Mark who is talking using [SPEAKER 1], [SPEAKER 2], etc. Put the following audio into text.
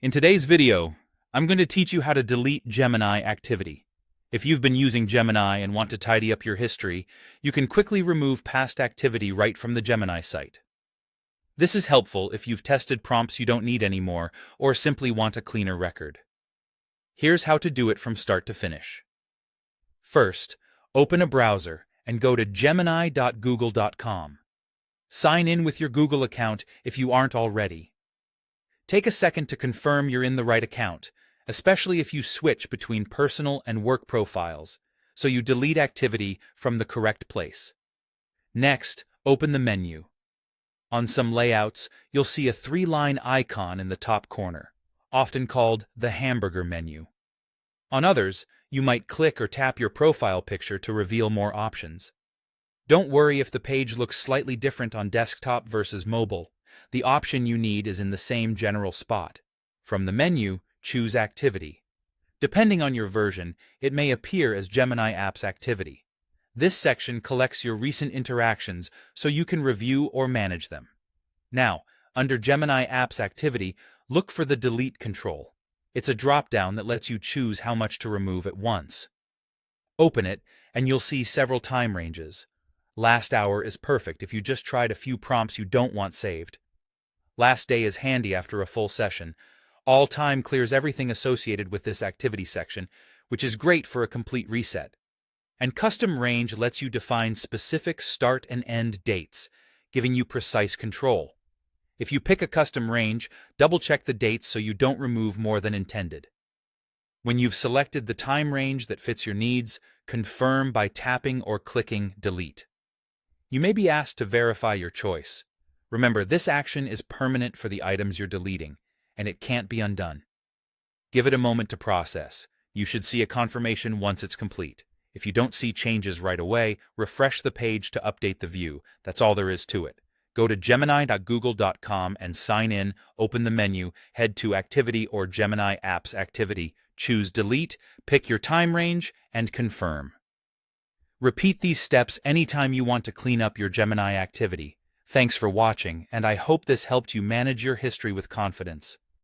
[SPEAKER 1] In today's video, I'm going to teach you how to delete Gemini activity. If you've been using Gemini and want to tidy up your history, you can quickly remove past activity right from the Gemini site. This is helpful if you've tested prompts you don't need anymore or simply want a cleaner record. Here's how to do it from start to finish. First, open a browser and go to gemini.google.com. Sign in with your Google account if you aren't already. Take a second to confirm you're in the right account, especially if you switch between personal and work profiles, so you delete activity from the correct place. Next, open the menu. On some layouts, you'll see a three-line icon in the top corner, often called the hamburger menu. On others, you might click or tap your profile picture to reveal more options. Don't worry if the page looks slightly different on desktop versus mobile. The option you need is in the same general spot. From the menu, choose Activity. Depending on your version, it may appear as Gemini Apps Activity. This section collects your recent interactions so you can review or manage them. Now, under Gemini Apps Activity, look for the Delete control. It's a drop-down that lets you choose how much to remove at once. Open it, and you'll see several time ranges. Last hour is perfect if you just tried a few prompts you don't want saved. Last day is handy after a full session. All time clears everything associated with this activity section, which is great for a complete reset. And custom range lets you define specific start and end dates, giving you precise control. If you pick a custom range, double-check the dates so you don't remove more than intended. When you've selected the time range that fits your needs, confirm by tapping or clicking Delete. You may be asked to verify your choice. Remember, this action is permanent for the items you're deleting, and it can't be undone. Give it a moment to process. You should see a confirmation once it's complete. If you don't see changes right away, refresh the page to update the view. That's all there is to it. Go to gemini.google.com and sign in, open the menu, head to Activity or Gemini Apps Activity, choose Delete, pick your time range, and confirm. Repeat these steps anytime you want to clean up your Gemini activity. Thanks for watching, and I hope this helped you manage your history with confidence.